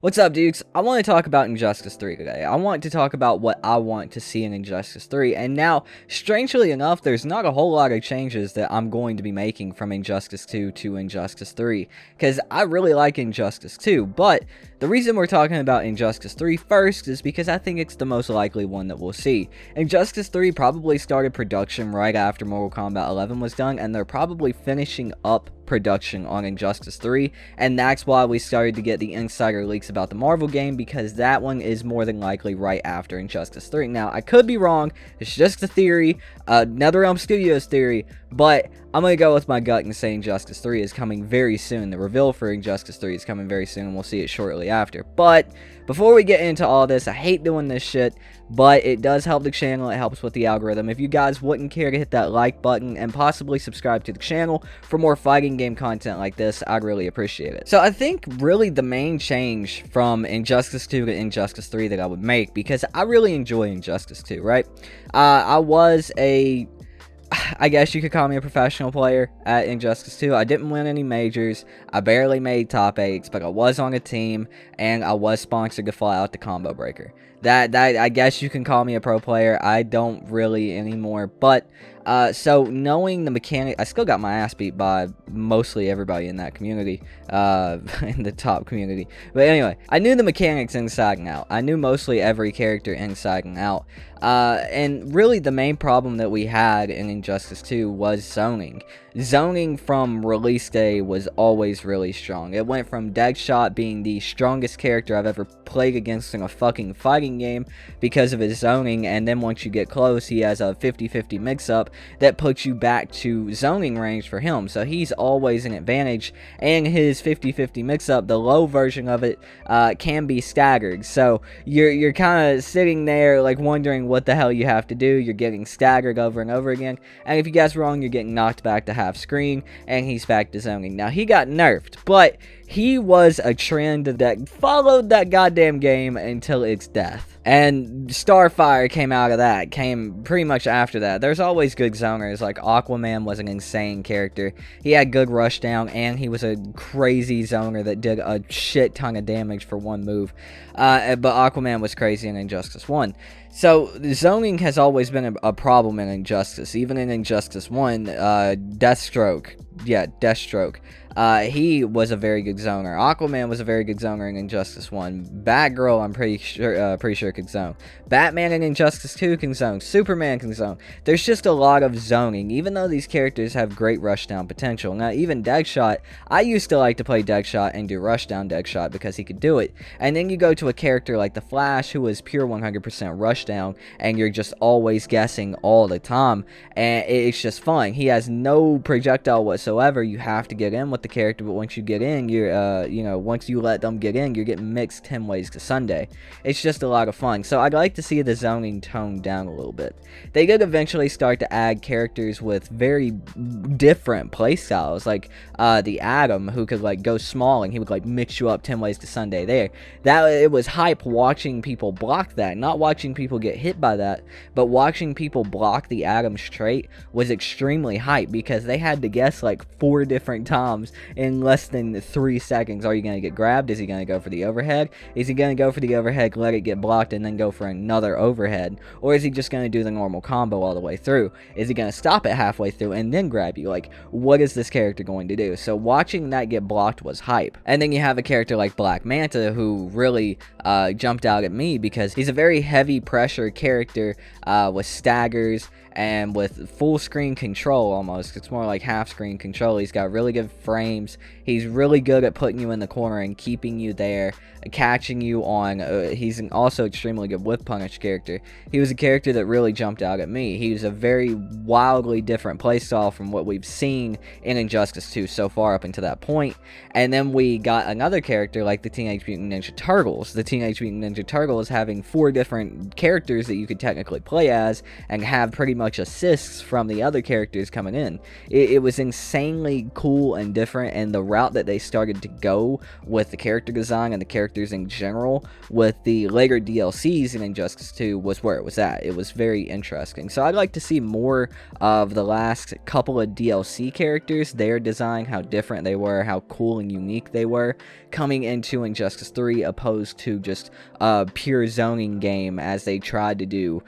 What's up, Dukes? I want to talk about Injustice 3 today. I want to talk about what I want to see in Injustice 3, and now, strangely enough, there's not a whole lot of changes that I'm going to be making from Injustice 2 to Injustice 3, because I really like Injustice 2, but the reason we're talking about Injustice 3 first is because I think it's the most likely one that we'll see. Injustice 3 probably started production right after Mortal Kombat 11 was done, and they're probably finishing up production on Injustice 3, and that's why we started to get the insider leaks about the Marvel game, because that one is more than likely right after Injustice 3. Now, I could be wrong, it's just a theory, NetherRealm Studios theory, but I'm going to go with my gut and say Injustice 3 is coming very soon. The reveal for Injustice 3 is coming very soon, and we'll see it shortly after. But before we get into all this, I hate doing this shit, but it does help the channel, it helps with the algorithm. If you guys wouldn't care to hit that like button and possibly subscribe to the channel for more fighting game content like this, I'd really appreciate it. So I think really the main change from Injustice 2 to Injustice 3 that I would make, because I really enjoy Injustice 2, right? I guess you could call me a professional player at Injustice 2. I didn't win any majors, I barely made top 8s, but I was on a team, and I was sponsored to fly out the Combo Breaker. That I guess you can call me a pro player. I don't really anymore, but so knowing the mechanic, I still got my ass beat by mostly everybody in that community, in the top community. But anyway, I knew the mechanics inside and out. I knew mostly every character inside and out. And really the main problem that we had in Injustice 2 was zoning. Zoning from release day was always really strong. It went from Deadshot being the strongest character I've ever played against in a fucking fighting game because of his zoning, and then once you get close, he has a 50-50 mix-up that puts you back to zoning range for him. So he's always an advantage, and his 50-50 mix-up, the low version of it, can be staggered. So you're kind of sitting there like wondering what the hell you have to do. You're getting staggered over and over again, and if you guess wrong, you're getting knocked back to half screen, and he's back to zoning. Now, he got nerfed, but he was a trend that followed that goddamn game until its death. And Starfire came out of that, came pretty much after that. There's always good zoners, like Aquaman was an insane character. He had good rushdown, and he was a crazy zoner that did a shit ton of damage for one move. But Aquaman was crazy in Injustice 1. So, zoning has always been a problem in Injustice. Even in Injustice 1, Deathstroke. He was a very good zoner. Aquaman was a very good zoner in Injustice 1. Batgirl, I'm pretty sure could zone. Batman in Injustice 2 can zone. Superman can zone. There's just a lot of zoning, even though these characters have great rushdown potential. Now, even Deadshot, I used to like to play Deadshot and do rushdown Deadshot because he could do it. And then you go to a character like the Flash, who is pure 100% rushdown, and you're just always guessing all the time, and it's just fun. He has no projectile whatsoever. You have to get in with the character, but once you get in, you're once you let them get in, you're getting mixed 10 ways to Sunday. It's just a lot of fun. So I'd like to see the zoning toned down a little bit. They did eventually start to add characters with very different playstyles, like the Atom, who could like go small and he would like mix you up 10 ways to Sunday there. It was hype watching people block that, not watching people get hit by that, but watching people block the Atom's trait was extremely hype, because they had to guess like 4 different times in less than 3 seconds. Are you going to get grabbed? Is he going to go for the overhead? Is he going to go for the overhead, let it get blocked, and then go for another overhead? Or is he just going to do the normal combo all the way through? Is he going to stop it halfway through and then grab you? Like, what is this character going to do? So watching that get blocked was hype. And then you have a character like Black Manta, who really jumped out at me because he's a very heavy pressure character with staggers and with full screen control almost. It's more like half screen control. He's got really good frames. He's really good at putting you in the corner and keeping you there, catching you on. He's also extremely good whip punish character. He was a character that really jumped out at me. He was a very wildly different playstyle from what we've seen in Injustice 2 so far up until that point. And then we got another character like the Teenage Mutant Ninja Turtles. The Teenage Mutant Ninja Turtles having 4 different characters that you could technically play as and have pretty much assists from the other characters coming in. It was insanely cool and different different, and the route that they started to go with the character design and the characters in general with the later DLCs in Injustice 2 was where it was at. It was very interesting. So I'd like to see more of the last couple of DLC characters, their design, how different they were, how cool and unique they were, coming into Injustice 3, opposed to just a pure zoning game as they tried to do,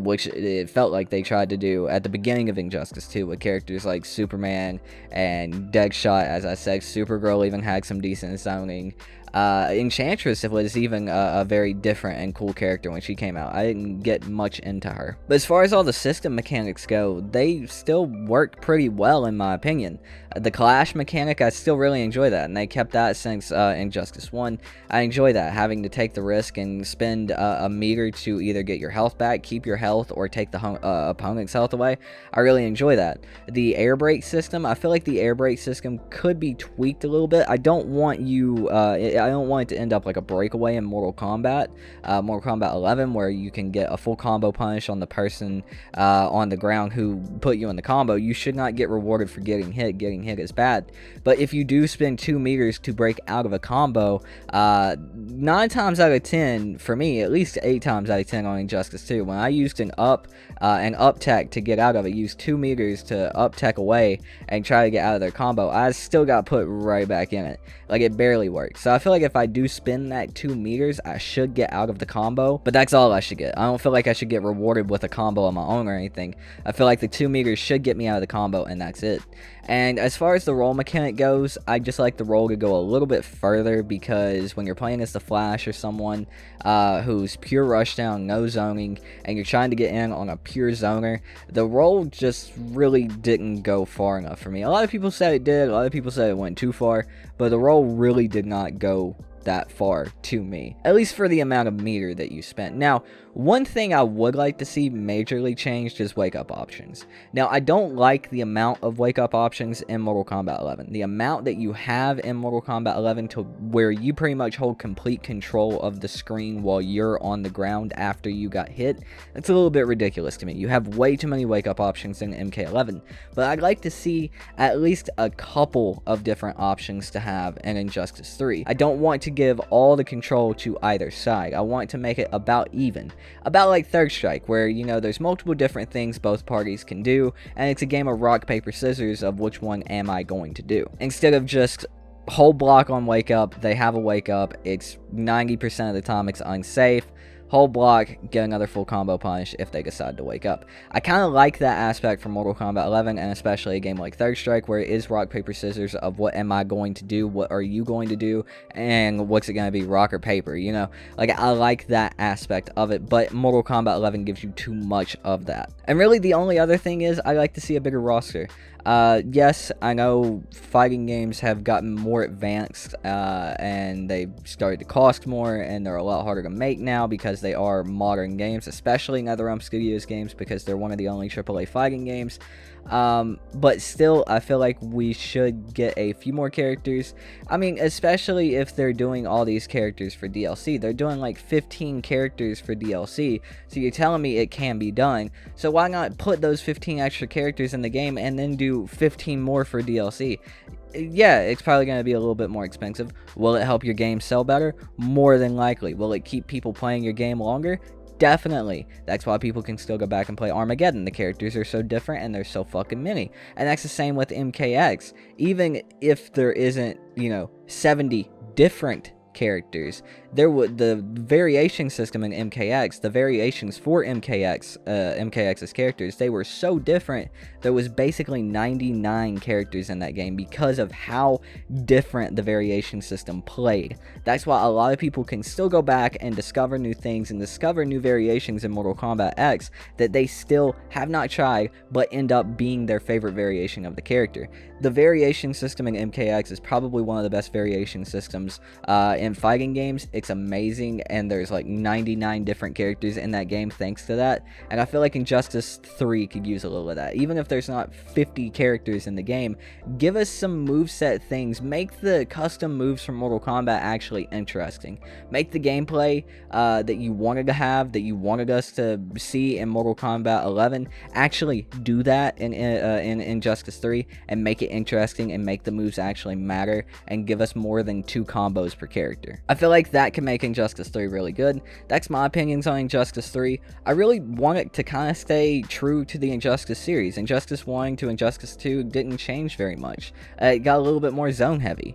which it felt like they tried to do at the beginning of Injustice 2 with characters like Superman and Deadshot. As I said, Supergirl even had some decent zoning. Enchantress was even a very different and cool character when she came out. I didn't get much into her. But as far as all the system mechanics go, they still work pretty well in my opinion. The Clash mechanic, I still really enjoy that, and they kept that since Injustice 1. I enjoy that, having to take the risk and spend a meter to either get your health back, keep your health, or take the opponent's health away. I really enjoy that. The air brake system, I feel like the air brake system could be tweaked a little bit. I don't want I don't want it to end up like a breakaway in Mortal Kombat 11, where you can get a full combo punish on the person on the ground who put you in the combo. You should not get rewarded for getting hit. Getting hit is bad. But if you do spend 2 meters to break out of a combo, 9 times out of 10, for me, at least 8 times out of 10 on Injustice 2, when I used an up tech to get out of it, used 2 meters to up tech away and try to get out of their combo, I still got put right back in it. Like, it barely worked. So I feel like if I do spin that 2 meters, I should get out of the combo, but that's all I should get. I don't feel like I should get rewarded with a combo of my own or anything. I feel like the 2 meters should get me out of the combo, and that's it. And as far as the roll mechanic goes, I just like the roll to go a little bit further, because when you're playing as the Flash or someone who's pure rushdown, no zoning, and you're trying to get in on a pure zoner, the roll just really didn't go far enough for me. A lot of people said it did, a lot of people said it went too far, but the roll really did not go that far to me, at least for the amount of meter that you spent. Now, one thing I would like to see majorly changed is wake up options. Now, I don't like the amount of wake up options in Mortal Kombat 11. The amount that you have in Mortal Kombat 11 to where you pretty much hold complete control of the screen while you're on the ground after you got hit, it's a little bit ridiculous to me. You have way too many wake up options in MK11, but I'd like to see at least a couple of different options to have in Injustice 3. I don't want to give all the control to either side. I want to make it about even. About like Third Strike, where, you know, there's multiple different things both parties can do, and it's a game of rock, paper, scissors of which one am I going to do. Instead of just whole block on wake up, they have a wake up, it's 90% of the time it's unsafe. Whole block, get another full combo punish if they decide to wake up. I kind of like that aspect from Mortal Kombat 11, and especially a game like Third Strike, where it is rock, paper, scissors of what am I going to do, what are you going to do, and what's it going to be, rock or paper, you know? Like, I like that aspect of it, but Mortal Kombat 11 gives you too much of that. And really, the only other thing is, I like to see a bigger roster. Yes, I know fighting games have gotten more advanced, and they've started to cost more, and they're a lot harder to make now because they are modern games, especially NetherRealm Studios games, because they're one of the only AAA fighting games. But still, I feel like we should get a few more characters. I mean, especially if they're doing all these characters for DLC. They're doing like 15 characters for DLC, so you're telling me it can be done. So why not put those 15 extra characters in the game and then do 15 more for DLC? Yeah, it's probably going to be a little bit more expensive. Will it help your game sell better? More than likely. Will it keep people playing your game longer? Definitely. That's why people can still go back and play Armageddon. The characters are so different and there's so fucking many. And that's the same with MKX. Even if there isn't, 70 different characters, the variation system in MKX, the variations for MKX's characters, they were so different. There was basically 99 characters in that game because of how different the variation system played. That's why a lot of people can still go back and discover new things and discover new variations in Mortal Kombat X that they still have not tried, but end up being their favorite variation of the character. The variation system in MKX is probably one of the best variation systems in fighting games, it's amazing, and there's like 99 different characters in that game thanks to that. And I feel like Injustice 3 could use a little of that. Even if there's not 50 characters in the game, give us some moveset things. Make the custom moves from Mortal Kombat actually interesting. Make the gameplay that you wanted to have, that you wanted us to see in Mortal Kombat 11, actually do that in Injustice 3, and make it interesting, and make the moves actually matter, and give us more than 2 combos per character. I feel like that can make Injustice 3 really good. That's my opinions on Injustice 3. I really want it to kind of stay true to the Injustice series. Injustice 1 to Injustice 2 didn't change very much. It got a little bit more zone heavy.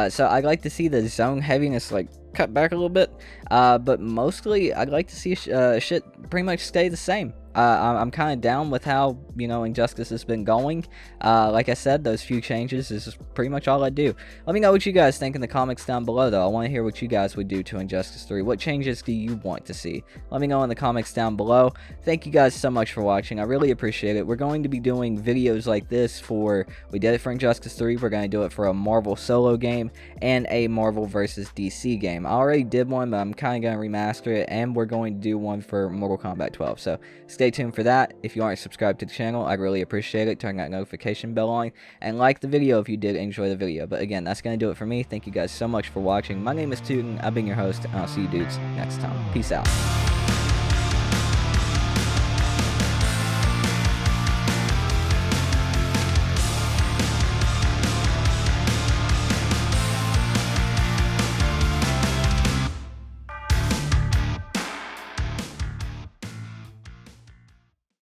So I'd like to see the zone heaviness like cut back a little bit, but mostly I'd like to see shit pretty much stay the same. I'm kind of down with how, you know, Injustice has been going. Like I said, those few changes is pretty much all I do. Let me know what you guys think in the comments down below, though. I want to hear what you guys would do to Injustice 3. What changes do you want to see? Let me know in the comments down below. Thank you guys so much for watching. I really appreciate it. We're going to be doing videos like this we did it for Injustice 3. We're going to do it for a Marvel solo game and a Marvel vs. DC game. I already did one, but I'm kind of going to remaster it, and we're going to do one for Mortal Kombat 12. So stay tuned for that. If you aren't subscribed to the channel, I'd really appreciate it. Turn that notification bell on, and like the video if you did enjoy the video. But again, that's going to do it for me. Thank you guys so much for watching. My name is Tooten. I've been your host, and I'll see you dudes next time. Peace out.